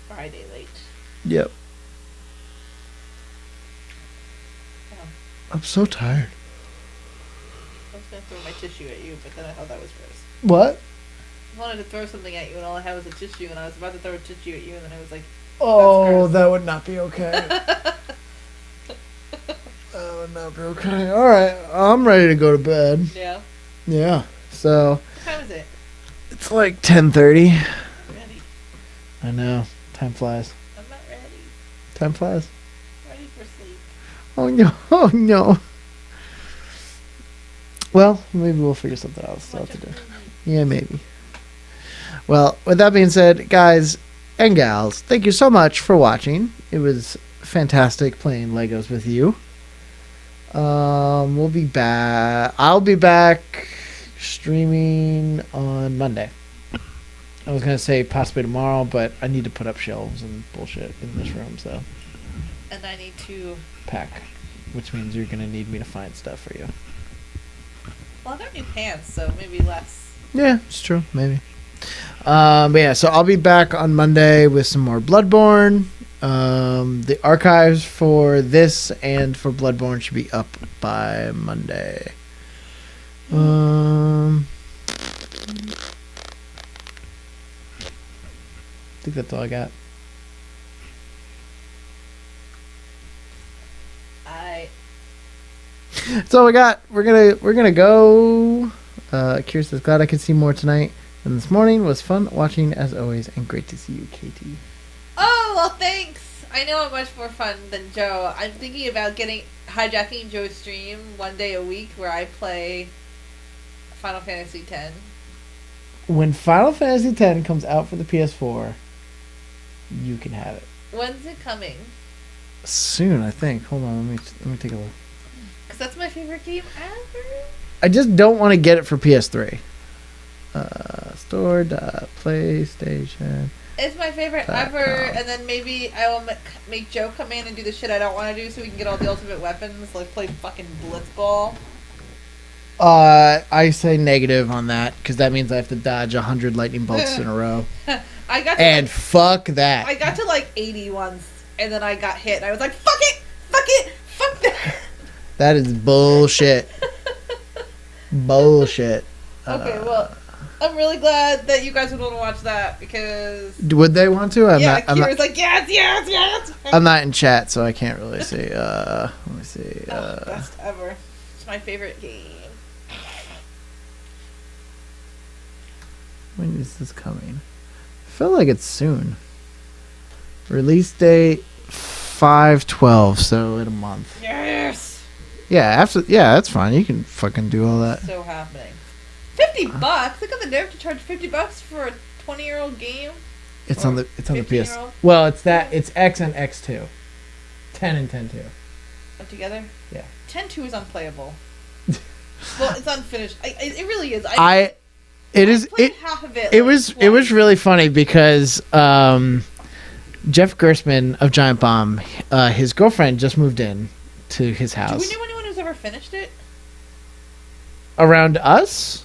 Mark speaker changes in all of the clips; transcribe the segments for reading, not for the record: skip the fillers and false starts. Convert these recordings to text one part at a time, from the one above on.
Speaker 1: Friday late.
Speaker 2: Yep.
Speaker 1: Oh,
Speaker 2: I'm so tired.
Speaker 1: I was gonna throw my tissue at you, but then I thought that was gross.
Speaker 2: What?
Speaker 1: I wanted to throw something at you, and all I had was a tissue, and I was about to throw a tissue at you, and then I was like,
Speaker 2: Oh, that would not be okay. That would not be okay. All right, I'm ready to go to bed.
Speaker 1: yeah.
Speaker 2: Yeah. So
Speaker 1: What time is it?
Speaker 2: it's like 10:30.
Speaker 1: I'm ready.
Speaker 2: I know. Time flies.
Speaker 1: I'm not ready.
Speaker 2: Time flies.
Speaker 1: I'm ready for sleep.
Speaker 2: Oh no. Oh no. Well, maybe we'll figure something else
Speaker 1: Watch
Speaker 2: out to
Speaker 1: a
Speaker 2: do.
Speaker 1: movie.
Speaker 2: Yeah, maybe. Well, with that being said, guys and gals, thank you so much for watching. It was fantastic playing Legos with you. We'll be back. I'll be back streaming on Monday. I was gonna say possibly tomorrow, but I need to put up shelves and bullshit in this room, so
Speaker 1: And I need to.
Speaker 2: pack, which means you're gonna need me to find stuff for you.
Speaker 1: Well, I got new pants, so maybe less.
Speaker 2: Yeah, it's true. Maybe. But yeah, so I'll be back on Monday with some more Bloodborne. The archives for this and for Bloodborne should be up by Monday. I think that's all I got. That's all we got. We're gonna go. Kira says, glad I could see more tonight than this morning. Was fun watching as always, and great to see you, Katie.
Speaker 1: Oh, well, thanks. I know I'm much more fun than Joe. I'm thinking about hijacking Joe's stream one day a week where I play Final Fantasy X.
Speaker 2: When Final Fantasy X comes out for the PS4, you can have it.
Speaker 1: When's it coming?
Speaker 2: Soon, I think. Hold on, let me take a look.
Speaker 1: Because that's my favorite game ever.
Speaker 2: I just don't want to get it for PS3. PlayStation.
Speaker 1: It's my favorite ever, and then maybe I will make Joe come in and do the shit I don't want to do so we can get all the ultimate weapons, like play fucking Blitzball.
Speaker 2: I say negative on that, because that means I have to dodge 100 lightning bolts in a row.
Speaker 1: I got to
Speaker 2: And fuck that.
Speaker 1: I got to like 80 once, and then I got hit, and I was like, fuck it! Fuck it! Fuck that!
Speaker 2: That is bullshit. Bullshit.
Speaker 1: Okay, well, I'm really glad that you guys would want to watch that, because...
Speaker 2: Would they want to?
Speaker 1: Kira's like, yes!
Speaker 2: I'm not in chat, so I can't really see. Let me see.
Speaker 1: Best ever. It's my favorite game.
Speaker 2: When is this coming? I feel like it's soon. Release date 5/12, so in a month.
Speaker 1: Yes!
Speaker 2: Yeah, that's fine. You can fucking do all that.
Speaker 1: So happening. $50? Look at the nerve to charge $50 for a 20-year-old game.
Speaker 2: It's on the PS.
Speaker 1: 15-year-old?
Speaker 2: Well, it's X and X2. 10 and 10-2.
Speaker 1: Oh, together?
Speaker 2: Yeah.
Speaker 1: 10-2 is unplayable. Well, it's unfinished. It really is.
Speaker 2: It
Speaker 1: half of it.
Speaker 2: It was really funny because Jeff Gerstmann of Giant Bomb, his girlfriend just moved in to his house.
Speaker 1: Do we know anyone who's ever finished it?
Speaker 2: Around us?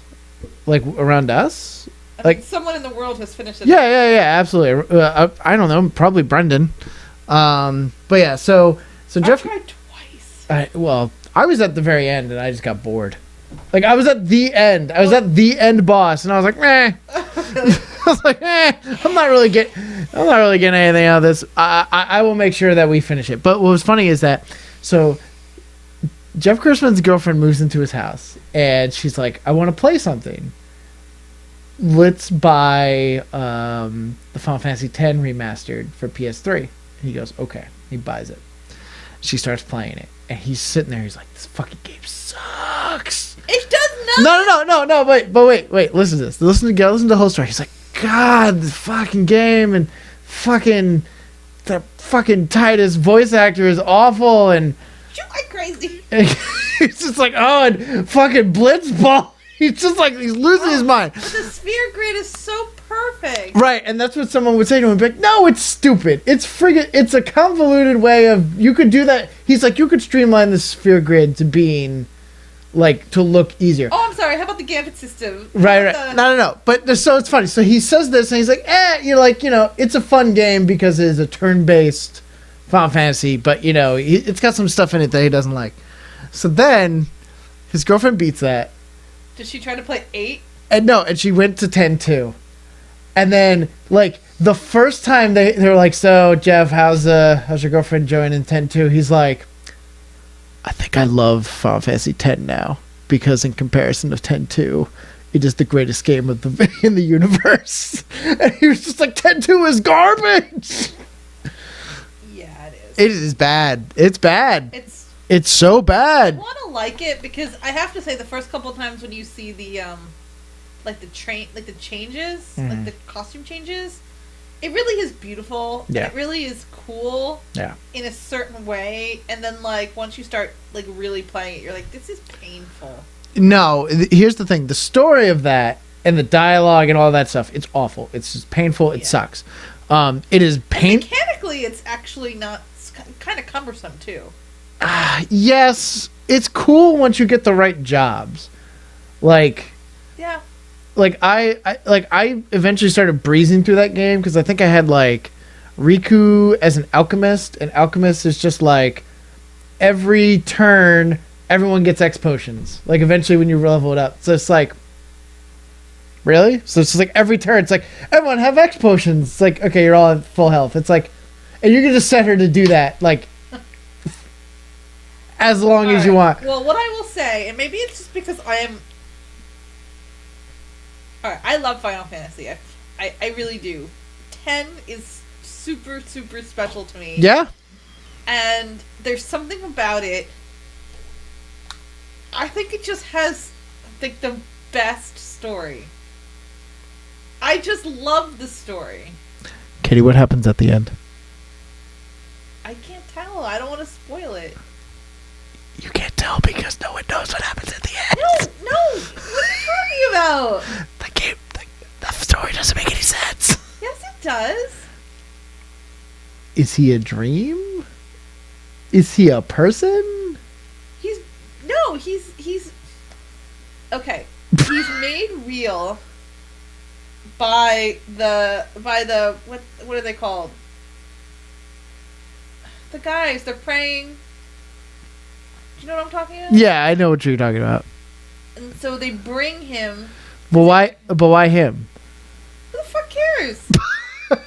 Speaker 2: Like around us?
Speaker 1: Like someone in the world has finished it.
Speaker 2: Yeah, absolutely. I don't know, probably Brendan. But yeah, so Jeff.
Speaker 1: I tried twice.
Speaker 2: I was at the very end and I just got bored. Like I was at the end. I was at the end boss, and I was like, meh. I was like, I'm not really getting anything out of this. I will make sure that we finish it. But what was funny is that Jeff Gerstmann's girlfriend moves into his house, and she's like, I want to play something. Let's buy the Final Fantasy X remastered for PS3. And he goes, okay. He buys it. She starts playing it, and he's sitting there. He's like, this fucking game sucks.
Speaker 1: It does not.
Speaker 2: No. Wait. Listen to this. Listen to the whole story. He's like, God, the fucking game, and fucking the fucking Titus voice actor is awful, and
Speaker 1: You like crazy.
Speaker 2: he's just like, oh, and fucking Blitzball. He's just like, he's losing his mind.
Speaker 1: But the sphere grid is so perfect.
Speaker 2: Right, and that's what someone would say to him. Be like, no, it's stupid. It's a convoluted way of, you could do that. He's like, you could streamline the sphere grid to being like to look easier.
Speaker 1: Oh, I'm sorry. How about the Gambit system?
Speaker 2: Right, right.
Speaker 1: How about
Speaker 2: No. But so it's funny. So he says this, and he's like, you're like, it's a fun game because it's a turn-based Final Fantasy, but, it's got some stuff in it that he doesn't like. So then his girlfriend beats that.
Speaker 1: Did she try to play 8?
Speaker 2: And she went to 10 too. And then, like, the first time they were like, so, Jeff, how's your girlfriend joining 10 too? He's like, I think I love Final Fantasy 10 now. Because in comparison of 10-2, it is the greatest game in the universe. And he was just like, 10-2 is garbage.
Speaker 1: Yeah, it is.
Speaker 2: It is bad. It's bad. It's so
Speaker 1: I
Speaker 2: bad.
Speaker 1: want to like it because I have to say the first couple of times when you see the like the changes, like the costume changes, it really is beautiful.
Speaker 2: Yeah.
Speaker 1: It really is cool.
Speaker 2: Yeah.
Speaker 1: In a certain way, and then like once you start like really playing it, you're like, this is painful.
Speaker 2: No, here's the thing: the story of that and the dialogue and all that stuff, it's awful. It's just painful. It sucks. It is
Speaker 1: Mechanically, it's actually not. It's kind of cumbersome too.
Speaker 2: Yes, it's cool once you get the right jobs. Like,
Speaker 1: Yeah.
Speaker 2: like I eventually started breezing through that game because I think I had like Riku as an alchemist, and alchemist is just like every turn everyone gets X potions. Like eventually when you level it up, so it's like, really? So it's just like every turn it's like everyone have X potions. It's like, okay, you're all at full health. It's like, and you can just set her to do that like as long as you want.
Speaker 1: Well, what I will say, and maybe it's just because I am. Alright, I love Final Fantasy. I really do. 10 is super, super special to me.
Speaker 2: Yeah?
Speaker 1: And there's something about it. I think it just has like the best story. I just love the story.
Speaker 2: Katie, what happens at the end?
Speaker 1: I can't tell. I don't want to spoil it.
Speaker 2: You can't tell because no one knows what happens at the end.
Speaker 1: No! What are you talking about?
Speaker 2: The game, the story doesn't make any sense.
Speaker 1: Yes, it does.
Speaker 2: Is he a dream? Is he a person?
Speaker 1: He's okay. He's made real by the what are they called? The guys, they're praying. Do you know what I'm talking about?
Speaker 2: Yeah, I know what you're talking about.
Speaker 1: And so they bring him.
Speaker 2: But why? But why him?
Speaker 1: Who the fuck cares?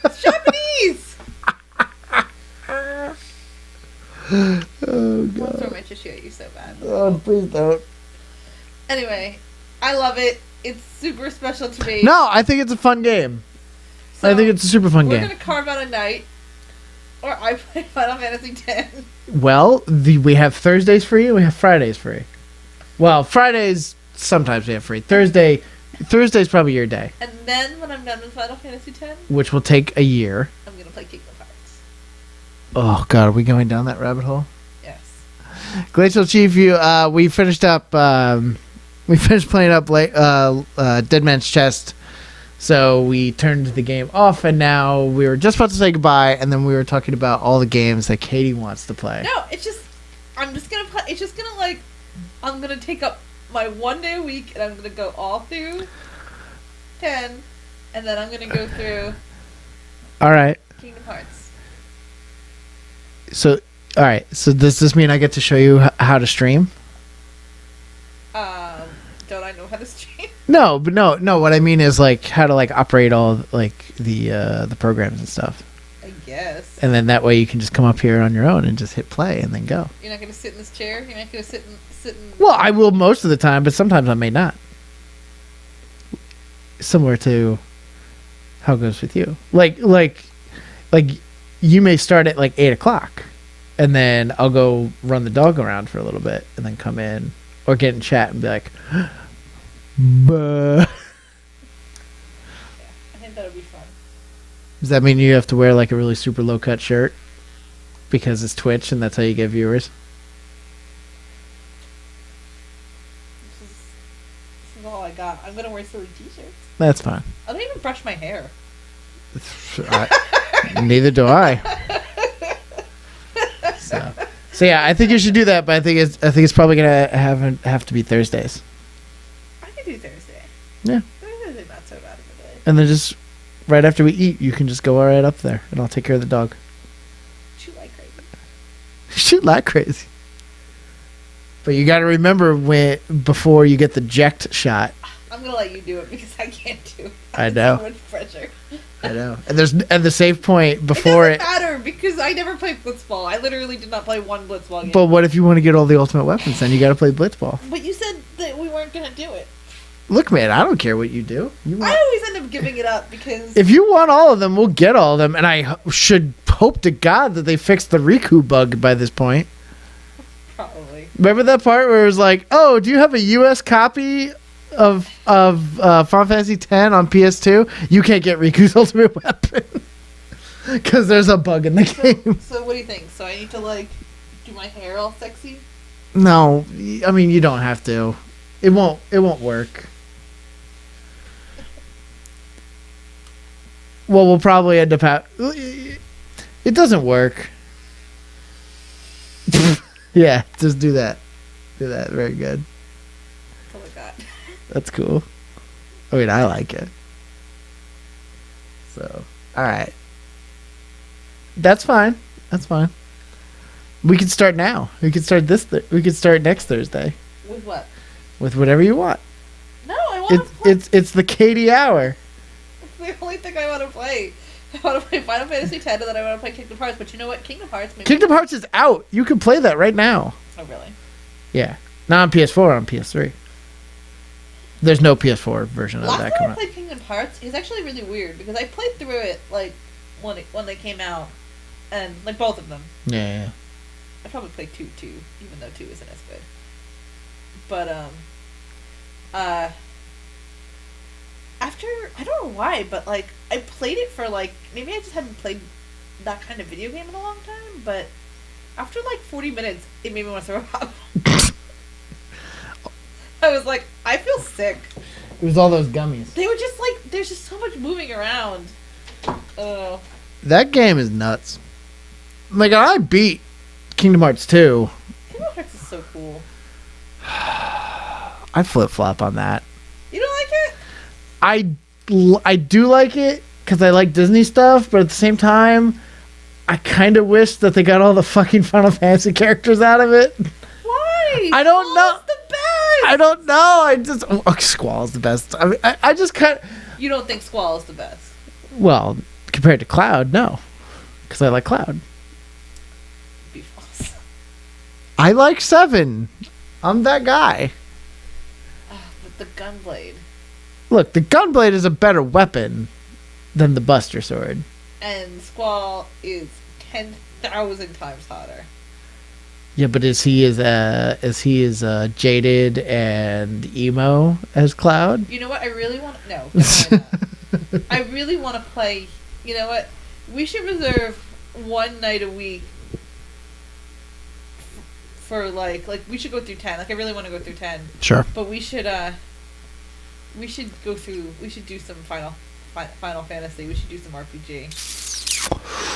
Speaker 1: It's Japanese.
Speaker 2: Oh
Speaker 1: I want to
Speaker 2: god.
Speaker 1: throw my tissue at you so bad.
Speaker 2: Oh, please don't.
Speaker 1: Anyway, I love it. It's super special to me.
Speaker 2: No, I think it's a fun game.
Speaker 1: So
Speaker 2: I think it's a super fun
Speaker 1: we're
Speaker 2: game.
Speaker 1: gonna carve out a night, or I play Final Fantasy X.
Speaker 2: Well, we have Thursdays free and we have Fridays free. Well, Fridays sometimes we have free. Thursday's probably your day,
Speaker 1: And then when I'm done with Final Fantasy X,
Speaker 2: which will take a year.
Speaker 1: I'm gonna play Kingdom Hearts.
Speaker 2: Oh god, are we going down that rabbit hole?
Speaker 1: Yes.
Speaker 2: Glacial Chief, we finished up. We finished playing up Dead Man's Chest, so we turned the game off, and now we were just about to say goodbye, and then we were talking about all the games that Katie wants to play.
Speaker 1: No, it's just I'm just gonna play. It's just gonna like I'm gonna take up my one day a week, and I'm gonna go all through 10, and then I'm gonna go through
Speaker 2: All right.
Speaker 1: Kingdom Hearts.
Speaker 2: So, all right. So does this mean I get to show you how to stream?
Speaker 1: Don't I know how to stream?
Speaker 2: No, but no. What I mean is like how to like operate all like the programs and stuff,
Speaker 1: I guess.
Speaker 2: and then that way you can just come up here on your own and just hit play and then go.
Speaker 1: You're not gonna sit in this chair. You're not gonna sit in.
Speaker 2: Well, I will most of the time, but sometimes I may not. Similar to how it goes with you. Like you may start at like 8:00, and then I'll go run the dog around for a little bit, and then come in or get in chat and be like, "Buh."
Speaker 1: Yeah, I think that would be fun.
Speaker 2: Does that mean you have to wear like a really super low cut shirt because it's Twitch and that's how you get viewers?
Speaker 1: This is all I got. I'm gonna wear silly t-shirts.
Speaker 2: That's fine.
Speaker 1: I don't even brush my hair.
Speaker 2: Neither do I. So So yeah, I think you should do that, but I think it's probably gonna have to be Thursdays.
Speaker 1: I can do Thursday.
Speaker 2: Yeah.
Speaker 1: Thursday's not so bad of a day.
Speaker 2: And then just right after we eat, you can just go right up there, and I'll take care of the dog.
Speaker 1: Shoot like crazy.
Speaker 2: Shoot like crazy. But you got to remember before you get the ject shot.
Speaker 1: I'm gonna let you do it because I can't do it.
Speaker 2: I know.
Speaker 1: So much pressure.
Speaker 2: I know. And the save point before
Speaker 1: it doesn't matter because I never played Blitzball. I literally did not play one Blitzball game.
Speaker 2: But what if you want to get all the ultimate weapons? Then you got to play Blitzball.
Speaker 1: But you said that we weren't gonna do it.
Speaker 2: Look, man, I don't care what you do.
Speaker 1: I always end up giving it up because
Speaker 2: if you want all of them, we'll get all of them. And I should hope to God that they fixed the Riku bug by this point.
Speaker 1: Probably.
Speaker 2: Remember that part where it was like, "Oh, do you have a U.S. copy of Final Fantasy X on PS2? You can't get Riku's ultimate weapon because there's a bug in the game."
Speaker 1: So what do you think? So I need to do my hair all sexy?
Speaker 2: No, I mean you don't have to. It won't work. Well, we'll probably end up it doesn't work. Yeah, just do that. Do that. Very good.
Speaker 1: Oh my god.
Speaker 2: That's cool. I mean, I like it. So, all right. That's fine. That's fine. We can start now. We can start we can start next Thursday.
Speaker 1: With what?
Speaker 2: With whatever you want.
Speaker 1: No, I want to play.
Speaker 2: It's the Katie hour.
Speaker 1: It's the only thing I want to play. I want to play Final Fantasy X, and then I want to play Kingdom Hearts. But you know what? Kingdom Hearts
Speaker 2: is out. You can play that right now.
Speaker 1: Oh, really?
Speaker 2: Yeah. Not on PS4, on PS3. There's no PS4 version of that
Speaker 1: Last
Speaker 2: coming
Speaker 1: time I
Speaker 2: out.
Speaker 1: played Kingdom Hearts is actually really weird because I played through it when they came out, and both of them.
Speaker 2: Yeah.
Speaker 1: I probably played 2 too, even though 2 isn't as good. But after I don't know why, but I played it for maybe I just haven't played that kind of video game in a long time, but after 40 minutes it made me want to throw up. I was like, I feel sick.
Speaker 2: It was all those gummies.
Speaker 1: They were just there's just so much moving around. Oh.
Speaker 2: That game is nuts. I beat Kingdom Hearts 2.
Speaker 1: Kingdom Hearts is so cool.
Speaker 2: I flip-flop on that.
Speaker 1: You don't like it?
Speaker 2: I do like it because I like Disney stuff, but at the same time, I kind of wish that they got all the fucking Final Fantasy characters out of it.
Speaker 1: Why?
Speaker 2: I don't know.
Speaker 1: The best.
Speaker 2: I don't know. Squall's the best. I mean, I just kind of...
Speaker 1: You don't think Squall is the best?
Speaker 2: Well, compared to Cloud, no. Because I like Cloud.
Speaker 1: Be false.
Speaker 2: I like 7. I'm that guy.
Speaker 1: But the Gunblade.
Speaker 2: Look, the Gunblade is a better weapon than the Buster Sword.
Speaker 1: And Squall is 10,000 times hotter.
Speaker 2: Yeah, but is he as jaded and emo as Cloud?
Speaker 1: You know what? I really want no. Definitely not. I really want to play. You know what? We should reserve one night a week for we should go through 10. I really want to go through 10.
Speaker 2: Sure.
Speaker 1: But we should go through. We should do some Final Fantasy. We should do some RPG.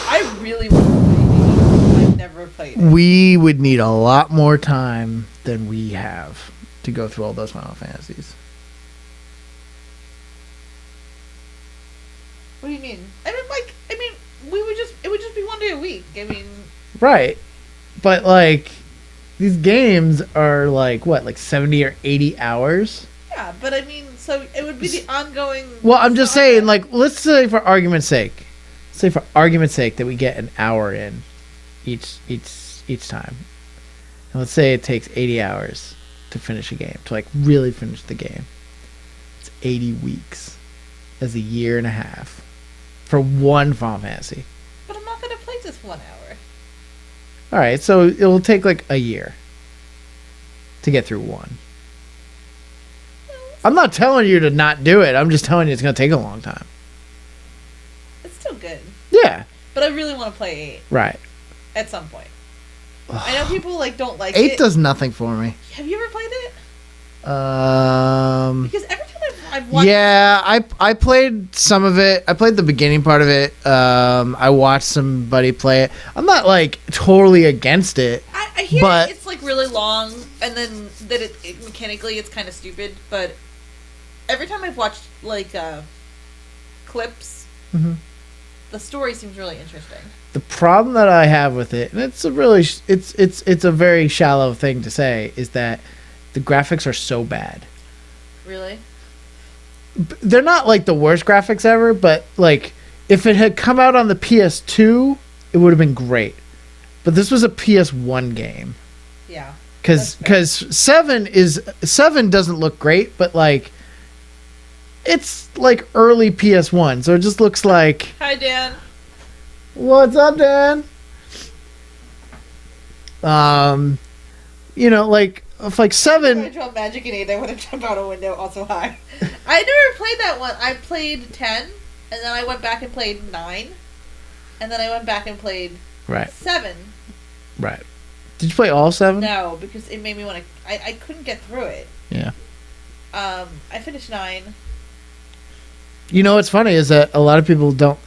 Speaker 1: I really want to play it. I've never played it.
Speaker 2: We would need a lot more time than we have to go through all those Final Fantasies.
Speaker 1: What do you mean? It would just be one day a week. I mean,
Speaker 2: right. But these games are what 70 or 80 hours?
Speaker 1: yeah, but I mean, so it would be the ongoing.
Speaker 2: Well, I'm just
Speaker 1: saga.
Speaker 2: saying, let's say for argument's sake, that we get an hour in each time, and let's say it takes 80 hours to finish a game, to really finish the game. It's 80 weeks, as a year and a half, for one Final Fantasy.
Speaker 1: But I'm not gonna play this 1 hour.
Speaker 2: All right, so it will take a year to get through one. I'm not telling you to not do it. I'm just telling you it's going to take a long time.
Speaker 1: It's still good.
Speaker 2: Yeah.
Speaker 1: But I really want to play 8.
Speaker 2: Right.
Speaker 1: At some point. I know people don't like it.
Speaker 2: 8 does nothing for me.
Speaker 1: Have you ever played it? Because every time I've watched.
Speaker 2: Yeah, I played some of it. I played the beginning part of it. I watched somebody play it. I'm not totally against it.
Speaker 1: I I hear
Speaker 2: But-
Speaker 1: it's like really long, and then that it mechanically it's kind of stupid. But every time I've watched like clips,
Speaker 2: Mhm.
Speaker 1: the story seems really interesting.
Speaker 2: The problem that I have with it, and it's a really it's a very shallow thing to say, is that the graphics are so bad.
Speaker 1: Really?
Speaker 2: They're not like the worst graphics ever, but like if it had come out on the PS2, it would have been great. But this was a PS1 game.
Speaker 1: Yeah.
Speaker 2: Cuz
Speaker 1: That's fair.
Speaker 2: 7 doesn't look great, but like it's like early PS1, so it just looks like,
Speaker 1: Hi, Dan.
Speaker 2: what's up, Dan? You know, like if like
Speaker 1: I
Speaker 2: 7,
Speaker 1: draw Magic in 8. I want to jump out a window. Also, hi. I never played that one. I played 10, and then I went back and played 9, and then I went back and played
Speaker 2: right,
Speaker 1: 7.
Speaker 2: right. Did you play all 7?
Speaker 1: No, because it made me want to. I couldn't get through it.
Speaker 2: Yeah.
Speaker 1: I finished 9.
Speaker 2: You know what's funny is that a lot of people don't.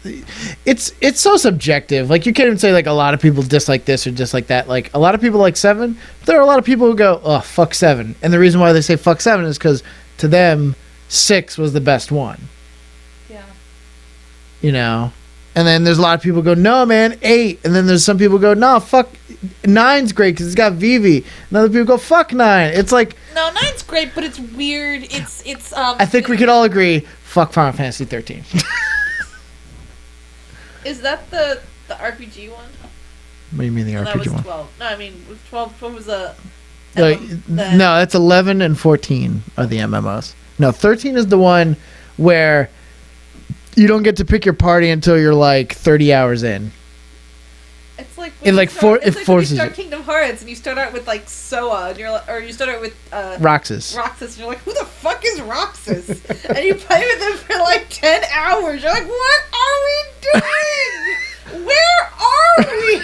Speaker 2: It's so subjective. Like you can't even say like a lot of people dislike this or dislike that. Like a lot of people like 7. But there are a lot of people who go, oh fuck 7, and the reason why they say fuck 7 is because to them 6 was the best one.
Speaker 1: Yeah.
Speaker 2: You know, and then there's a lot of people who go, no man, 8, and then there's some people who go, no fuck 9's great because it's got Vivi, and other people go fuck 9. It's like,
Speaker 1: No, 9's great, but it's weird. It's
Speaker 2: I think we could all agree, fuck Final Fantasy 13.
Speaker 1: Is that the RPG one?
Speaker 2: What do you mean the
Speaker 1: No, that
Speaker 2: RPG
Speaker 1: was
Speaker 2: one?
Speaker 1: 12. No, I mean, was 12 was a.
Speaker 2: No, that's 11 and 14 are the MMOs. No, 13 is the one where you don't get to pick your party until you're like 30 hours in.
Speaker 1: It's like
Speaker 2: It, like,
Speaker 1: it's like when
Speaker 2: forces
Speaker 1: you start
Speaker 2: you.
Speaker 1: Kingdom Hearts and you start out with like Soa, and you're like, or you start out with
Speaker 2: Roxas.
Speaker 1: Roxas, and you're like, who the fuck is Roxas? And you play with him for like 10 hours. You're like, what are we doing? Where are we?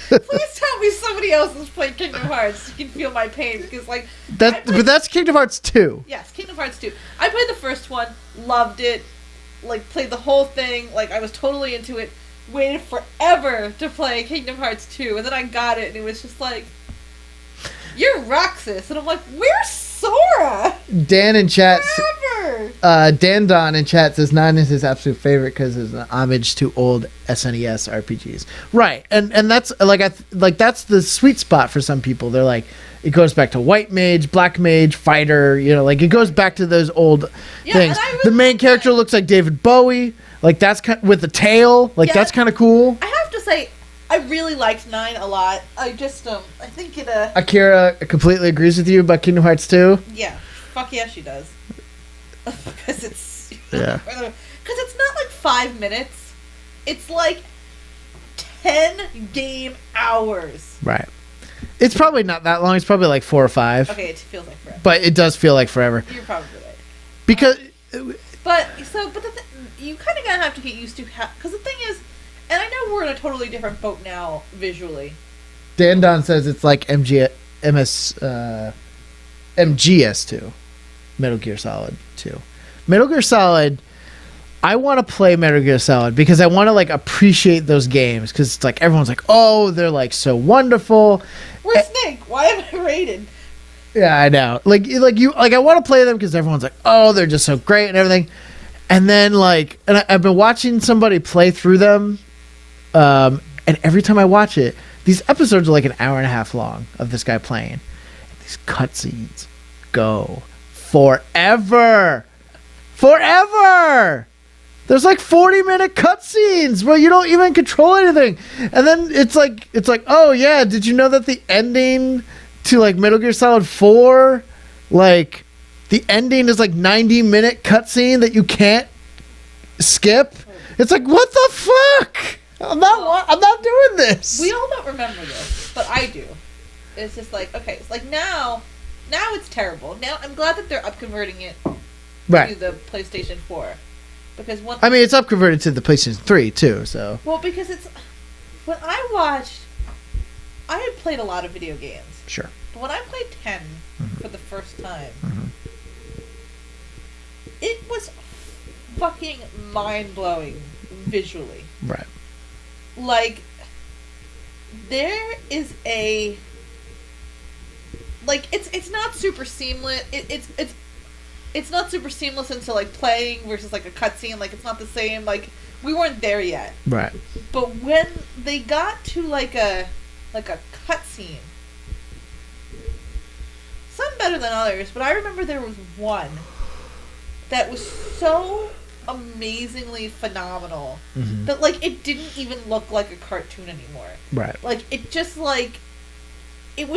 Speaker 1: Please tell me somebody else has played Kingdom Hearts. You can feel my pain because like
Speaker 2: But that's Kingdom Hearts 2.
Speaker 1: yes, Kingdom Hearts 2. I played the first one, loved it, like played the whole thing, like I was totally into it. Waited forever to play Kingdom Hearts 2, and then I got it, and it was just like, you're Roxas, and I'm like, where's Sora?
Speaker 2: Dan in chat,
Speaker 1: Forever.
Speaker 2: Dan Don in chat says 9 is his absolute favorite because it's an homage to old SNES RPGs. Right, and that's like that's the sweet spot for some people. They're like, it goes back to White Mage, Black Mage, Fighter. You know, like it goes back to those old things.
Speaker 1: and I really
Speaker 2: The main
Speaker 1: like
Speaker 2: character
Speaker 1: that.
Speaker 2: looks like David Bowie. Like that's with the tail. Like
Speaker 1: Yeah.
Speaker 2: that's kind of cool.
Speaker 1: I have to say, I really liked 9 a lot. I just, I think it,
Speaker 2: Akira completely agrees with you about Kingdom Hearts 2.
Speaker 1: yeah, fuck yeah, she does. Because it's,
Speaker 2: Yeah.
Speaker 1: because it's not like 5 minutes. It's like 10 game hours.
Speaker 2: Right. It's probably not that long. It's probably like 4 or 5.
Speaker 1: Okay, it feels like forever.
Speaker 2: But it does feel like forever
Speaker 1: You're probably right.
Speaker 2: because
Speaker 1: But you kind of gotta have to get used to because the thing is, and I know we're in a totally different boat now visually.
Speaker 2: Dan Don says it's like MGS2, Metal Gear Solid 2. Metal Gear Solid. I want to play Metal Gear Solid because I want to like appreciate those games because it's like everyone's like, oh, they're like so wonderful.
Speaker 1: Where's Snake? Why am I rated?
Speaker 2: Yeah, I know. Like I want to play them because everyone's like, oh, they're just so great and everything. And then I've been watching somebody play through them, and every time I watch it, these episodes are like an hour and a half long of this guy playing. And these cutscenes go forever. There's like 40-minute cutscenes where you don't even control anything, and then it's like, oh yeah, did you know that the ending to like Metal Gear Solid 4, like the ending is like 90-minute cutscene that you can't skip? It's like, what the fuck? I'm not doing this.
Speaker 1: We all don't remember this, but I do. It's just like, okay, it's like now it's terrible. Now I'm glad that they're upconverting it to
Speaker 2: Right.
Speaker 1: the PlayStation 4 because
Speaker 2: I mean, it's up converted to the PlayStation 3 too, so.
Speaker 1: well, because it's when I watched, I had played a lot of video games.
Speaker 2: Sure.
Speaker 1: But when I played 10 for the first time, it was fucking mind-blowing visually.
Speaker 2: Right.
Speaker 1: Like, there is a like it's not super seamless. It's not super seamless into like playing versus like a cutscene. Like it's not the same. Like we weren't there yet.
Speaker 2: Right.
Speaker 1: But when they got to like a cutscene, some better than others. But I remember there was one that was so amazingly phenomenal that like it didn't even look like a cartoon anymore.
Speaker 2: Right.
Speaker 1: Like it just like it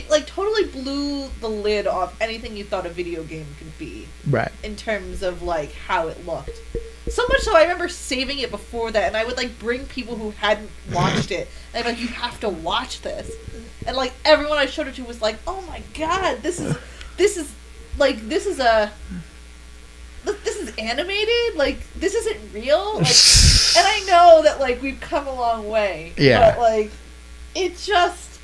Speaker 1: like totally blew the lid off anything you thought a video game could be.
Speaker 2: Right.
Speaker 1: In terms of like how it looked. So much so I remember saving it before that, and I would like bring people who hadn't watched it, and I'm like, you have to watch this. And like everyone I showed it to was like, oh my god, this is animated? Like, this isn't real? Like, and I know that, like, we've come a long way.
Speaker 2: Yeah.
Speaker 1: But, like, it just...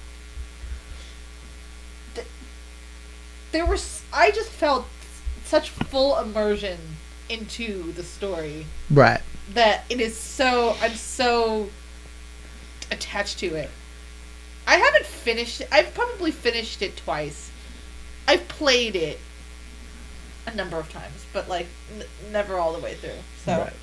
Speaker 1: I just felt such full immersion into the story.
Speaker 2: Right.
Speaker 1: That it is so... I'm so attached to it. I haven't finished it. I've probably finished it twice. I've played it a number of times, but like never all the way through. So
Speaker 2: right.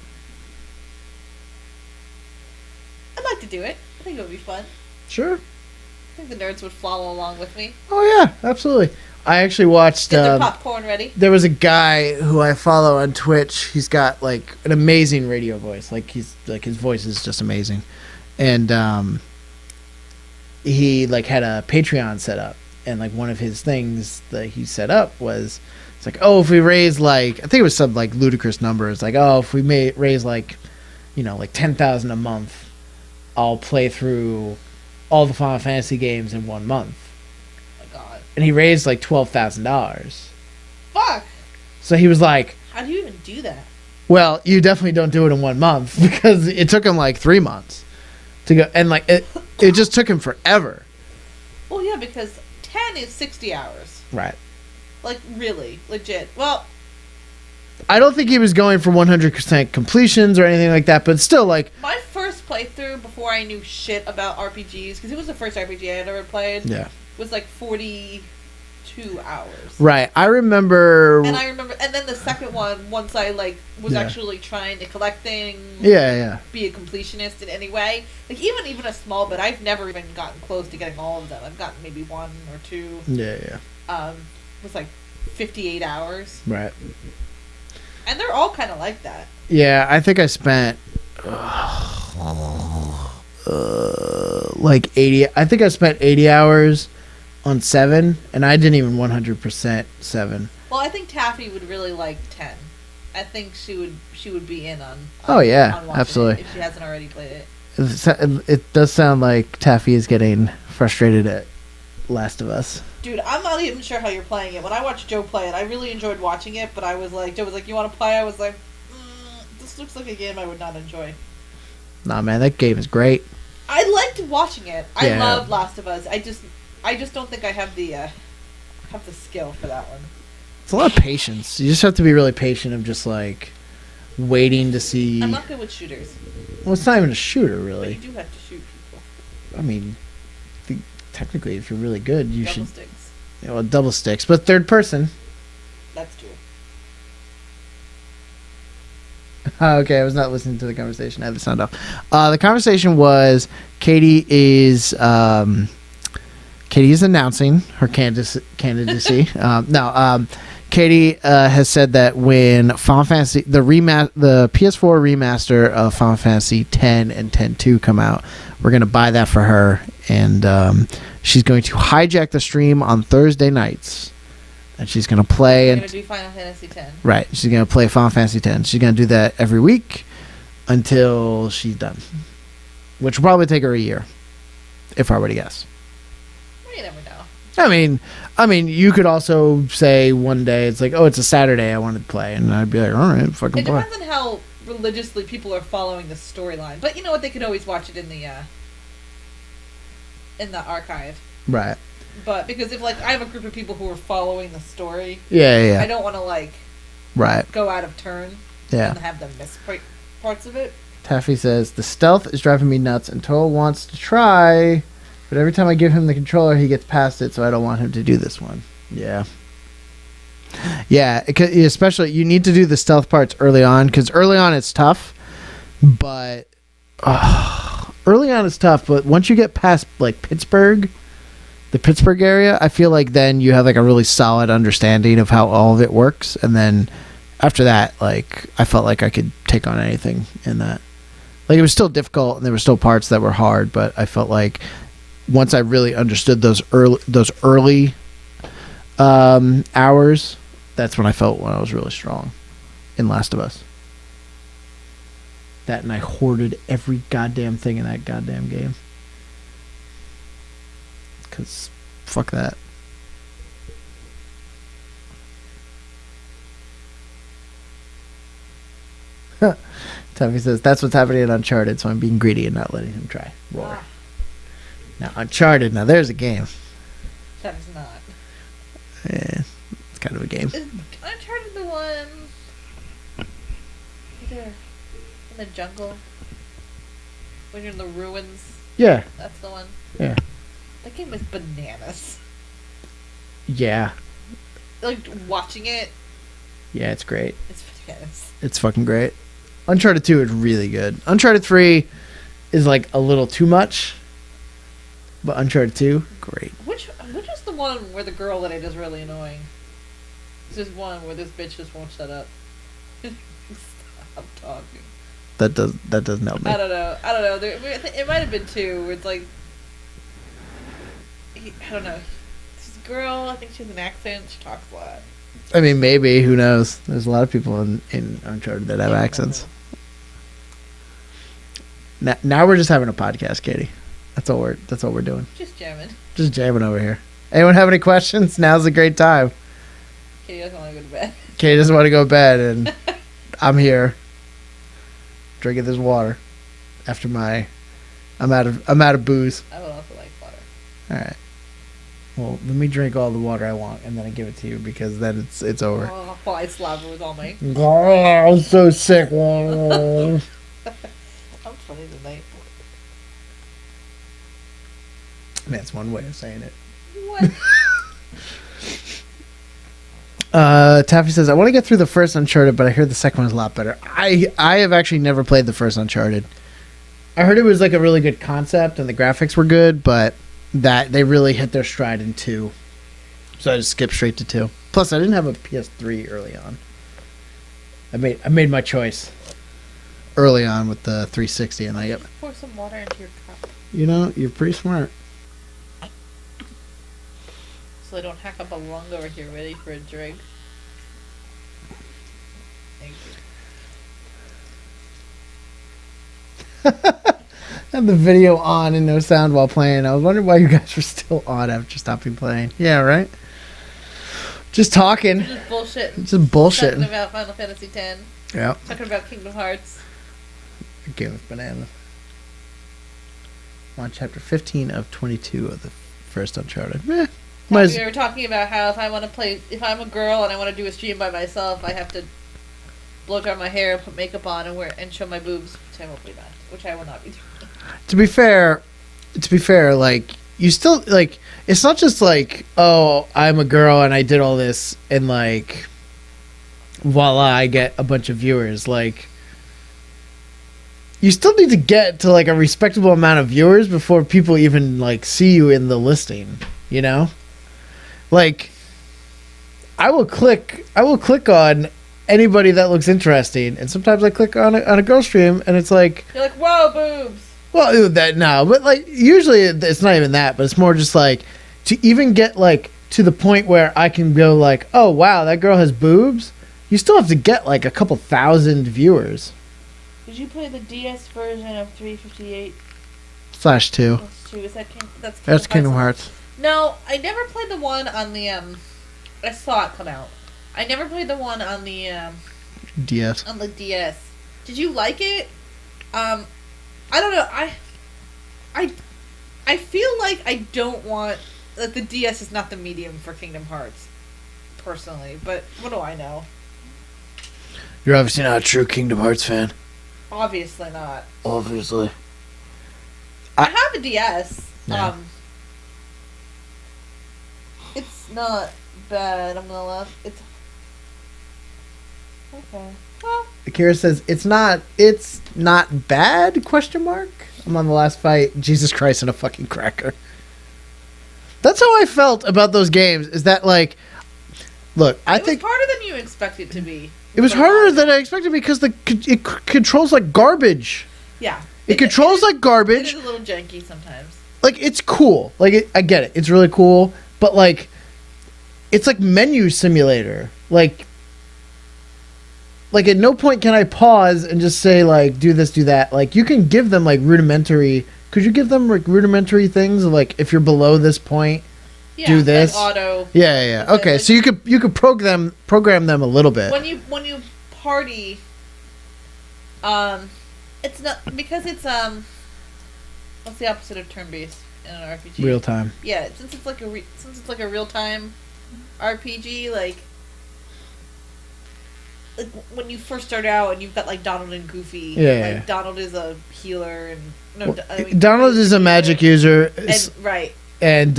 Speaker 1: I'd like to do it. I think it would be fun.
Speaker 2: Sure.
Speaker 1: I think the nerds would follow along with me.
Speaker 2: Oh yeah, absolutely. I actually watched.
Speaker 1: Get their popcorn ready.
Speaker 2: There was a guy who I follow on Twitch. He's got like an amazing radio voice. Like his voice is just amazing, and he like had a Patreon set up, and like one of his things that he set up was. It's like, oh, if we raise like, I think it was some like ludicrous number. It's like, oh, if we raise like, like 10,000 a month, I'll play through all the Final Fantasy games in 1 month.
Speaker 1: Oh my god.
Speaker 2: And he raised like $12,000.
Speaker 1: Fuck.
Speaker 2: So he was like,
Speaker 1: how do you even do that?
Speaker 2: well, you definitely don't do it in 1 month because it took him like 3 months to go, and like it just took him forever.
Speaker 1: Well, yeah, because 10 is 60 hours.
Speaker 2: Right.
Speaker 1: Like, really. Legit. Well...
Speaker 2: I don't think he was going for 100% completions or anything like that, but still, like...
Speaker 1: My first playthrough, before I knew shit about RPGs, because it was the first RPG I had ever played, was like 42 hours.
Speaker 2: Right. I remember...
Speaker 1: And then the second one, once I, like, was actually trying to collect things...
Speaker 2: Yeah.
Speaker 1: Be a completionist in any way. Like, even a small bit, I've never even gotten close to getting all of them. I've gotten maybe 1 or 2.
Speaker 2: Yeah.
Speaker 1: Was like 58 hours.
Speaker 2: Right.
Speaker 1: And they're all kind of like that.
Speaker 2: Yeah, I think I spent like 80. I think I spent 80 hours on 7, and I didn't even 100% 7.
Speaker 1: Well, I think Taffy would really like 10. I think she would be in on
Speaker 2: oh yeah,
Speaker 1: on
Speaker 2: absolutely.
Speaker 1: If she hasn't already played it.
Speaker 2: It does sound like Taffy is getting frustrated at Last of Us.
Speaker 1: Dude, I'm not even sure how you're playing it. When I watched Joe play it, I really enjoyed watching it, but I was like, Joe was like, you want to play? I was like, this looks like a game I would not enjoy.
Speaker 2: Nah, man, that game is great.
Speaker 1: I liked watching it. I love Last of Us. I just don't think I have the skill for that one.
Speaker 2: It's a lot of patience. You just have to be really patient of just like waiting to see.
Speaker 1: I'm not good with shooters.
Speaker 2: Well, it's not even a shooter, really.
Speaker 1: But you do have to shoot people.
Speaker 2: I mean, technically, if you're really good, you should.
Speaker 1: Double sticks.
Speaker 2: Yeah, well, double sticks, but third person.
Speaker 1: That's true.
Speaker 2: Okay, I was not listening to the conversation. I had the sound off. The conversation was Katie is announcing her candidacy. Katie has said that when Final Fantasy the PS4 remaster of Final Fantasy 10 and 10-2 come out, we're gonna buy that for her, and she's going to hijack the stream on Thursday nights, and she's gonna play.
Speaker 1: You're gonna do Final Fantasy 10.
Speaker 2: Right, she's gonna play Final Fantasy 10. She's gonna do that every week until she's done, which will probably take her a year, if I were to guess.
Speaker 1: Well, you never know.
Speaker 2: I mean, you could also say one day it's like, oh, it's a Saturday, I want to play, and I'd be like, all right, fucking
Speaker 1: It
Speaker 2: play.
Speaker 1: depends on how religiously people are following the storyline, but you know what? They could always watch it in the archive.
Speaker 2: Right.
Speaker 1: But because if like I have a group of people who are following the story,
Speaker 2: Yeah.
Speaker 1: I don't want to like
Speaker 2: right
Speaker 1: go out of turn.
Speaker 2: Yeah.
Speaker 1: And have them miss parts of it.
Speaker 2: Taffy says the stealth is driving me nuts, and Toa wants to try, But every time I give him the controller, he gets past it, so I don't want him to do this one. Yeah. Yeah, especially you need to do the stealth parts early on, because early on it's tough, but early on it's tough, but once you get past like Pittsburgh, the Pittsburgh area, I feel like then you have like a really solid understanding of how all of it works, and then after that, like I felt like I could take on anything in that. Like it was still difficult, and there were still parts that were hard, but I felt like once I really understood those early hours, that's when I felt when I was really strong in Last of Us. That, and I hoarded every goddamn thing in that goddamn game. Because fuck that. Tuffy says, that's what's happening in Uncharted, so I'm being greedy and not letting him try. Roar. Now, Uncharted, now there's a game.
Speaker 1: That is not.
Speaker 2: Yeah, it's kind of a game.
Speaker 1: Is Uncharted the one either in the jungle when you're in the ruins?
Speaker 2: Yeah.
Speaker 1: That's the one.
Speaker 2: Yeah.
Speaker 1: That game was bananas.
Speaker 2: Yeah.
Speaker 1: Like watching it,
Speaker 2: Yeah, it's great.
Speaker 1: it's bananas.
Speaker 2: It's fucking great. Uncharted 2 is really good. Uncharted 3 is like a little too much. But Uncharted 2, great.
Speaker 1: Which is the one where the girl that I is really annoying? There's just one where this bitch just won't shut up. Stop talking.
Speaker 2: That doesn't help me.
Speaker 1: I don't know. It might have been two. Where it's like, I don't know. This girl, I think she has an accent. She talks a lot.
Speaker 2: I mean, maybe. Who knows? There's a lot of people in Uncharted that have accents. Now we're just having a podcast, Katie. That's all we're doing.
Speaker 1: Just jamming.
Speaker 2: Just jamming over here. Anyone have any questions? Now's a great time.
Speaker 1: Katie doesn't want to go to bed.
Speaker 2: Katie doesn't want to go to bed, and I'm here drinking this water. After I'm out of booze.
Speaker 1: I would also like water.
Speaker 2: All right. Well, let me drink all the water I want, and then I give it to you, because then it's over.
Speaker 1: Oh, well, I slobber with all my.
Speaker 2: Oh, I'm so sick.
Speaker 1: I'm funny tonight.
Speaker 2: That's one way of saying it.
Speaker 1: What?
Speaker 2: Taffy says, I want to get through the first Uncharted, but I hear the second one's a lot better. I have actually never played the first Uncharted. I heard it was like a really good concept and the graphics were good, but that they really hit their stride in 2. So I just skipped straight to 2. Plus, I didn't have a PS3 early on. I made my choice early on with the 360, and I get.
Speaker 1: Pour some water into your cup
Speaker 2: You know, you're pretty smart.
Speaker 1: so I don't hack up a lung over here ready for a drink. Thank you.
Speaker 2: Had the video on and no sound while playing. I was wondering why you guys were still on after stopping playing. Yeah, right? Just talking.
Speaker 1: Just bullshit.
Speaker 2: Just bullshitting.
Speaker 1: Talking about Final Fantasy X.
Speaker 2: Yeah.
Speaker 1: Talking about Kingdom Hearts.
Speaker 2: The game was bananas. I'm on chapter 15 of 22 of the first Uncharted.
Speaker 1: We were talking about how if I'm a girl and I want to do a stream by myself, I have to blow dry my hair, put makeup on, and show my boobs, which I will not be doing.
Speaker 2: To be fair, like, you still, like, it's not just like, oh, I'm a girl and I did all this and, like, voila, I get a bunch of viewers. Like, you still need to get to, like, a respectable amount of viewers before people even, like, see you in the listing, you know? Like, I will click on anybody that looks interesting, and sometimes I click on a girl stream and it's like,
Speaker 1: you're like, whoa, boobs.
Speaker 2: Well, that no, but like usually it's not even that, but it's more just like to even get like to the point where I can go like, oh wow, that girl has boobs. You still have to get like a couple thousand viewers.
Speaker 1: Did you play the DS version of 358/2? Is
Speaker 2: That's Kingdom Hearts.
Speaker 1: No, I never played the one on the I saw it come out. I never played the one on the
Speaker 2: DS.
Speaker 1: On the DS. Did you like it? I don't know. I feel like I don't want that the DS is not the medium for Kingdom Hearts, personally. But what do I know?
Speaker 2: You're obviously not a true Kingdom Hearts fan.
Speaker 1: Obviously not.
Speaker 2: Obviously.
Speaker 1: I have a DS.
Speaker 2: Yeah.
Speaker 1: not bad. I'm gonna laugh. It's okay. Well,
Speaker 2: Akira says it's not bad? Question mark. I'm on the last fight. Jesus Christ and a fucking cracker. That's how I felt about those games. Is that like, look, I think
Speaker 1: it was harder than you expected it to be.
Speaker 2: it was harder than I expected because it controls like garbage.
Speaker 1: Yeah.
Speaker 2: It controls like
Speaker 1: It
Speaker 2: garbage.
Speaker 1: is a little janky sometimes.
Speaker 2: Like it's cool. Like I get it. It's really cool. But like, it's like menu simulator. Like at no point can I pause and just say like do this, do that. Like you can give them like rudimentary. Could you give them like rudimentary things like if you're below this point,
Speaker 1: Yeah,
Speaker 2: do this?
Speaker 1: like auto.
Speaker 2: Yeah. Okay,
Speaker 1: Like,
Speaker 2: so you could program them a little bit.
Speaker 1: When you party, it's not because it's what's the opposite of turn based in an RPG?
Speaker 2: Real time.
Speaker 1: Yeah, since it's like a real time RPG, like when you first start out and you've got like Donald and Goofy.
Speaker 2: Yeah.
Speaker 1: Donald is a healer and
Speaker 2: Donald is a magic user,
Speaker 1: and right.
Speaker 2: and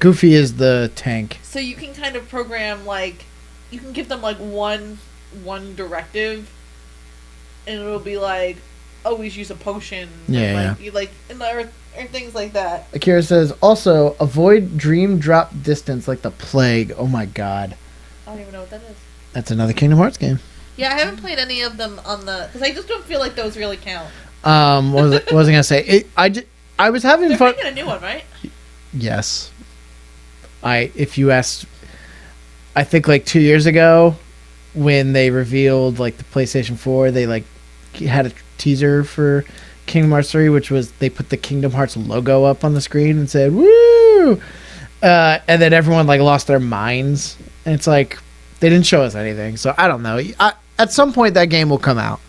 Speaker 2: Goofy is the tank.
Speaker 1: So you can kind of program like you can give them like one directive, and it'll be like always use a potion.
Speaker 2: Yeah,
Speaker 1: and, like, or things like that.
Speaker 2: Akira says also avoid dream drop distance like the plague. Oh my god,
Speaker 1: I don't even know what that is.
Speaker 2: that's another Kingdom Hearts game.
Speaker 1: Yeah, I haven't played any of them on the because I just don't feel like those really count.
Speaker 2: What was I gonna say? I was having
Speaker 1: They're
Speaker 2: fun.
Speaker 1: making a new one, right?
Speaker 2: Yes. If you asked, I think like 2 years ago, when they revealed like the PlayStation 4, they like had a teaser for Kingdom Hearts 3, which was they put the Kingdom Hearts logo up on the screen and said "Woo!" And then everyone like lost their minds. And it's like they didn't show us anything, so I don't know. At some point, that game will come out.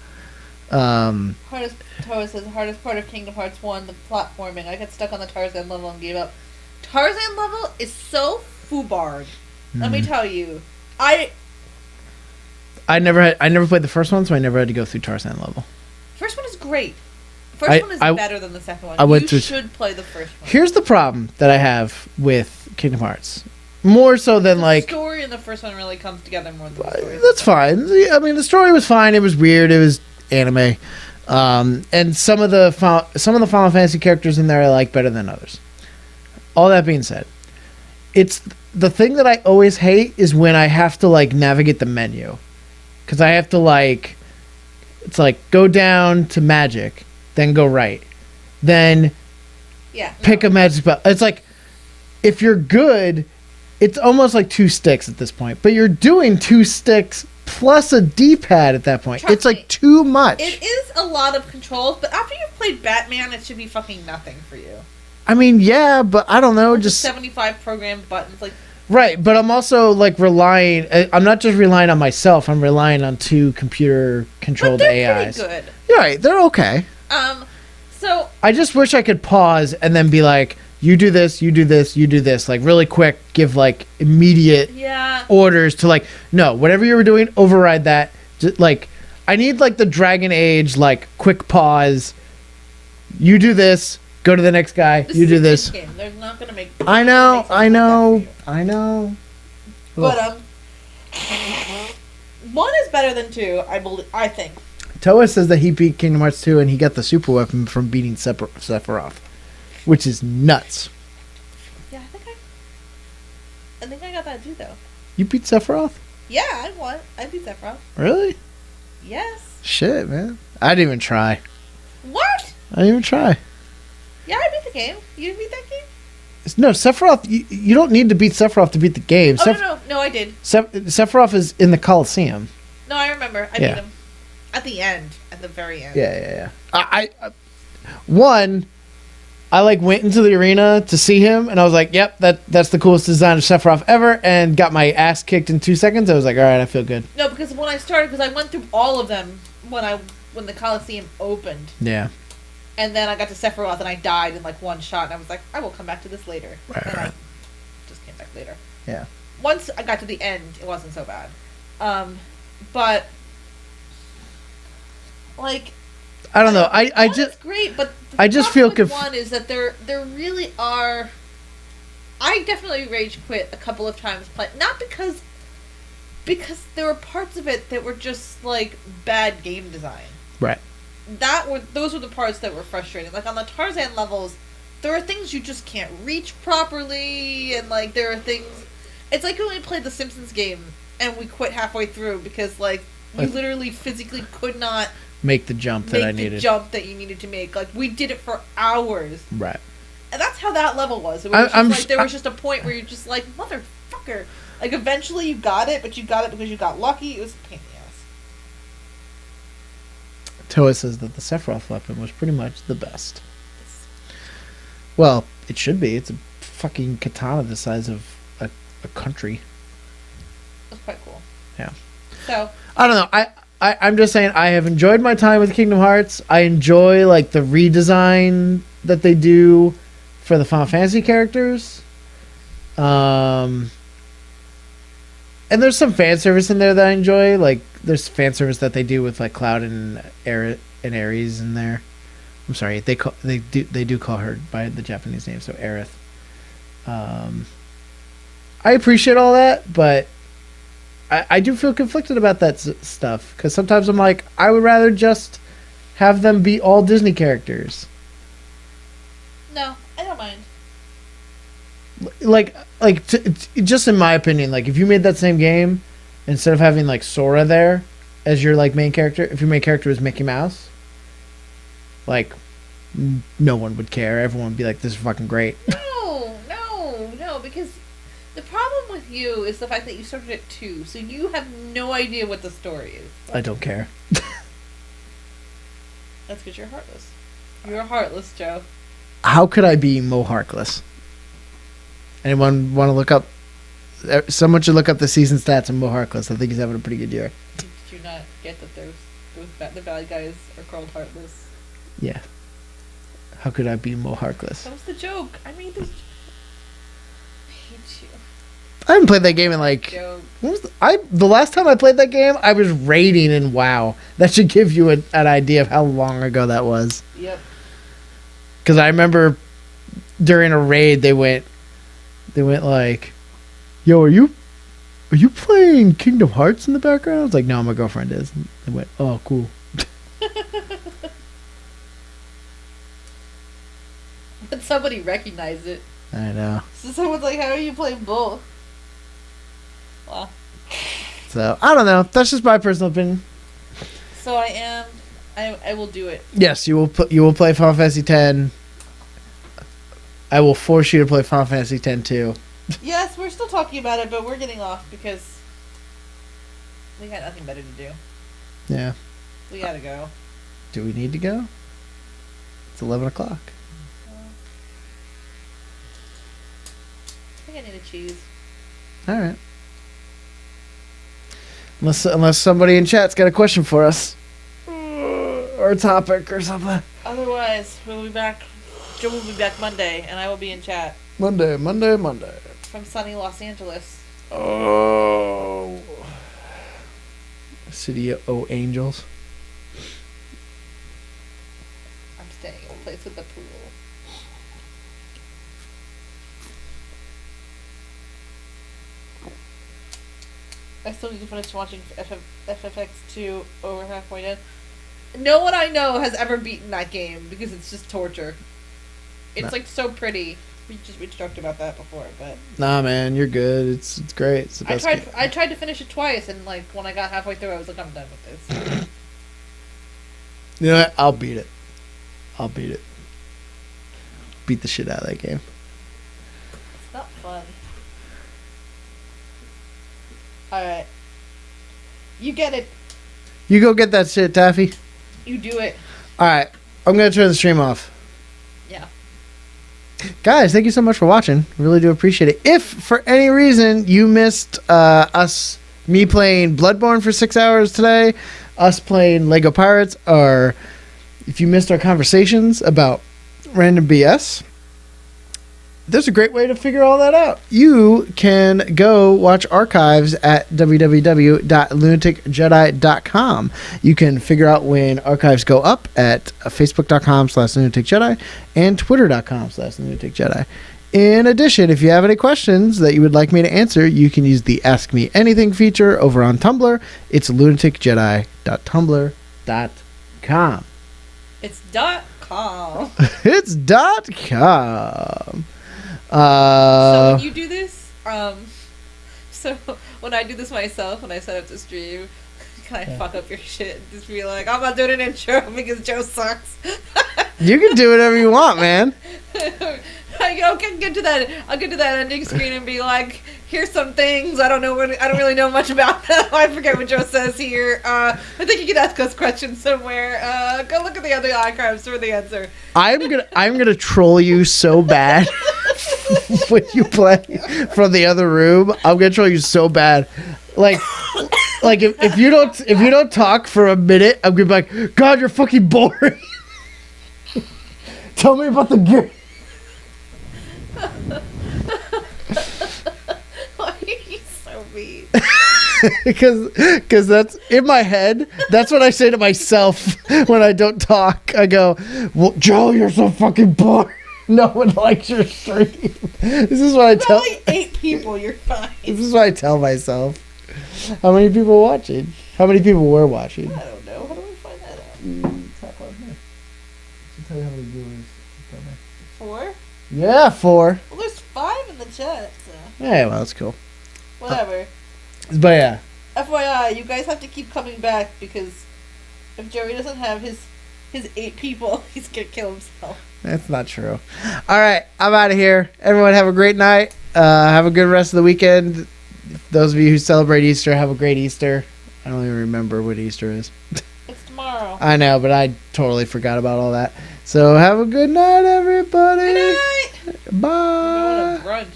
Speaker 1: Torres says hardest part of Kingdom Hearts 1, the platforming. I got stuck on the Tarzan level and gave up. Tarzan level is so foobarred. Let me tell you. I
Speaker 2: never played the first one, so I never had to go through Tarzan level.
Speaker 1: First one is great. First one is better than the second one. You should play the first one.
Speaker 2: Here's the problem that I have with Kingdom Hearts. More so than
Speaker 1: the story in the first one really comes together more than the story.
Speaker 2: That's fine. I mean, the story was fine. It was weird. It was anime, and some of the Final Fantasy characters in there I like better than others. All that being said, it's the thing that I always hate is when I have to like navigate the menu, because I have to like, it's like go down to magic, then go right, then pick a magic spell. It's like if you're good. It's almost like two sticks at this point, but you're doing two sticks plus a D-pad at that point. It's like too much.
Speaker 1: It is a lot of controls, but after you've played Batman, it should be fucking nothing for you.
Speaker 2: I mean, yeah, but I don't know, just
Speaker 1: 75 programmed buttons, like
Speaker 2: right. But I'm also like relying. I'm not just relying on myself. I'm relying on two computer-controlled AIs.
Speaker 1: Pretty good.
Speaker 2: Yeah, right, they're okay.
Speaker 1: So
Speaker 2: I just wish I could pause and then be like, you do this, you do this, you do this, like really quick, give like immediate orders to like, no, whatever you were doing, override that. Just, like, I need like the Dragon Age, like quick pause. You do this, go to the next guy. You do this.
Speaker 1: Game. They're not gonna make.
Speaker 2: I know.
Speaker 1: But one is better than two. I think.
Speaker 2: Toa says that he beat Kingdom Hearts 2 and he got the super weapon from beating Sephiroth. Which is nuts.
Speaker 1: Yeah, I think I got that too, though.
Speaker 2: You beat Sephiroth?
Speaker 1: Yeah, I won. I beat Sephiroth.
Speaker 2: Really?
Speaker 1: Yes.
Speaker 2: Shit, man. I didn't even try.
Speaker 1: What?
Speaker 2: I didn't even try.
Speaker 1: Yeah, I beat the game. You didn't beat that game?
Speaker 2: No, Sephiroth, you don't need to beat Sephiroth to beat the game.
Speaker 1: Oh, no, I did.
Speaker 2: Sephiroth is in the Coliseum.
Speaker 1: No, I remember. I beat him. At the end. At the very end.
Speaker 2: Yeah. I like went into the arena to see him, and I was like, "Yep, that's the coolest design of Sephiroth ever," and got my ass kicked in 2 seconds. I was like, "All right, I feel good."
Speaker 1: No, because when I started, because I went through all of them when the Coliseum opened.
Speaker 2: Yeah.
Speaker 1: And then I got to Sephiroth, and I died in like one shot, and I was like, "I will come back to this later."
Speaker 2: Right.
Speaker 1: And I just came back later.
Speaker 2: Yeah.
Speaker 1: Once I got to the end, it wasn't so bad, but like.
Speaker 2: I don't know. I just
Speaker 1: great, but
Speaker 2: I just feel
Speaker 1: one is that there really are I definitely rage quit a couple of times, but not because there were parts of it that were just like bad game design.
Speaker 2: Right.
Speaker 1: Those were the parts that were frustrating. Like on the Tarzan levels, there are things you just can't reach properly, and like there are things. It's like when we played the Simpsons game and we quit halfway through because like you literally physically could not
Speaker 2: make the jump that I needed.
Speaker 1: The jump that you needed to make. Like we did it for hours.
Speaker 2: Right.
Speaker 1: And that's how that level was. It was just like there was just a point where you're just like, motherfucker. Like eventually you got it, but you got it because you got lucky. It was a pain in the ass.
Speaker 2: Toa says that the Sephiroth weapon was pretty much the best. Well, it should be. It's a fucking katana the size of a country.
Speaker 1: That's quite cool.
Speaker 2: Yeah.
Speaker 1: So
Speaker 2: I don't know. I'm just saying I have enjoyed my time with Kingdom Hearts. I enjoy like the redesign that they do for the Final Fantasy characters. And there's some fan service in there that I enjoy. Like there's fan service that they do with like Cloud and Ares in there. I'm sorry, they do call her by the Japanese name, so Aerith. I appreciate all that, but I do feel conflicted about that stuff because sometimes I'm like, I would rather just have them be all Disney characters.
Speaker 1: No, I don't mind.
Speaker 2: Like just in my opinion, like if you made that same game, instead of having like Sora there as your like main character, if your main character was Mickey Mouse, like no one would care. Everyone would be like, "This is fucking great."
Speaker 1: No, because the problem with you is the fact that you started at 2, so you have no idea what the story is.
Speaker 2: I don't care.
Speaker 1: That's because you're heartless. You're heartless, Joe.
Speaker 2: How could I be Mo Harkless? Anyone want to look up? Someone should look up the season stats of Mo Harkless. I think he's having a pretty good year.
Speaker 1: Did you not get that the bad guys are called heartless?
Speaker 2: Yeah. How could I be Mo Harkless?
Speaker 1: That was the joke. I made this. I hate you.
Speaker 2: I haven't played that game in like.
Speaker 1: Joke.
Speaker 2: The last time I played that game, I was raiding in WoW. That should give you an idea of how long ago that was.
Speaker 1: Yep.
Speaker 2: Because I remember during a raid, they went like, "Yo, are you playing Kingdom Hearts in the background?" I was like, "No, my girlfriend is." And they went, "Oh, cool."
Speaker 1: But somebody recognized it.
Speaker 2: I know.
Speaker 1: So someone's like, "How are you playing both?" Wow.
Speaker 2: So I don't know. That's just my personal opinion.
Speaker 1: So I will do it.
Speaker 2: Yes, you will play Final Fantasy X. I will force you to play Final Fantasy X too.
Speaker 1: Yes, we're still talking about it, but we're getting off because we got nothing better to do.
Speaker 2: Yeah.
Speaker 1: We gotta go.
Speaker 2: Do we need to go? It's 11 o'clock.
Speaker 1: I think I need a cheese.
Speaker 2: All right. Unless somebody in chat's got a question for us. Or a topic or something.
Speaker 1: Otherwise, we'll be back. Joe will be back Monday, and I will be in chat.
Speaker 2: Monday.
Speaker 1: From sunny Los Angeles.
Speaker 2: Oh. City of Angels.
Speaker 1: I'm staying in a place with a pool. I still need to finish watching FFX2 over halfway done. No one I know has ever beaten that game because it's just torture. It's like so pretty. We talked about that before, but
Speaker 2: nah, man, you're good. It's great. It's the best game.
Speaker 1: I tried to finish it twice, and like when I got halfway through, I was like, I'm done with this.
Speaker 2: You know what? I'll beat it. Beat the shit out of that game.
Speaker 1: It's not fun. All right, you get it.
Speaker 2: You go get that shit, Taffy.
Speaker 1: You do it.
Speaker 2: All right, I'm gonna turn the stream off.
Speaker 1: Yeah.
Speaker 2: Guys, thank you so much for watching. Really do appreciate it. If for any reason you missed me playing Bloodborne for 6 hours today, us playing Lego Pirates, or if you missed our conversations about random BS, there's a great way to figure all that out. You can go watch archives at www.lunaticjedi.com. You can figure out when archives go up at facebook.com/lunaticjedi and twitter.com/lunaticjedi. In addition, if you have any questions that you would like me to answer, you can use the Ask Me Anything feature over on Tumblr. It's lunaticjedi.tumblr.com.
Speaker 1: It's .com.
Speaker 2: It's .com.
Speaker 1: So when you do this, so when I do this myself, when I set up the stream, can I fuck up your shit and just be like, I'm not doing an intro because Joe sucks.
Speaker 2: You can do whatever you want, man.
Speaker 1: I'll get to that. I'll get to that ending screen and be like, "Here's some things I don't know. I don't really know much about them. I forget what Joe says here. I think you can ask us questions somewhere. Go look at the other archives for the answer." I'm
Speaker 2: gonna troll you so bad when you play from the other room. I'm gonna troll you so bad, like if you don't talk for a minute, I'm gonna be like, God, you're fucking boring. Tell me about the gear.
Speaker 1: Why are you so mean?
Speaker 2: Because that's in my head. That's what I say to myself when I don't talk. I go, well, Joe, you're so fucking boring. No one likes your stream. This is what I tell.
Speaker 1: Probably 8 people. You're fine.
Speaker 2: This is what I tell myself. How many people are watching? How many people were watching?
Speaker 1: I don't know. How do we find that out?
Speaker 2: Tap on here. I'll tell you how many viewers.
Speaker 1: 4?
Speaker 2: Yeah, 4.
Speaker 1: Well, there's 5 in the chat. So
Speaker 2: Yeah, well, that's cool.
Speaker 1: whatever.
Speaker 2: But yeah.
Speaker 1: FYI, you guys have to keep coming back because if Joey doesn't have his 8 people, he's gonna kill himself.
Speaker 2: That's not true. All right, I'm out of here. Everyone have a great night. Have a good rest of the weekend. Those of you who celebrate Easter, have a great Easter. I don't even remember what Easter is.
Speaker 1: It's tomorrow.
Speaker 2: I know, but I totally forgot about all that. So have a good night, everybody.
Speaker 1: Good night.
Speaker 2: Bye.
Speaker 1: We're going to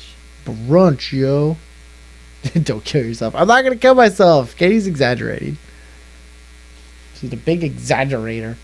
Speaker 1: brunch.
Speaker 2: Brunch, yo. Don't kill yourself. I'm not going to kill myself. Katie's exaggerating. She's a big exaggerator.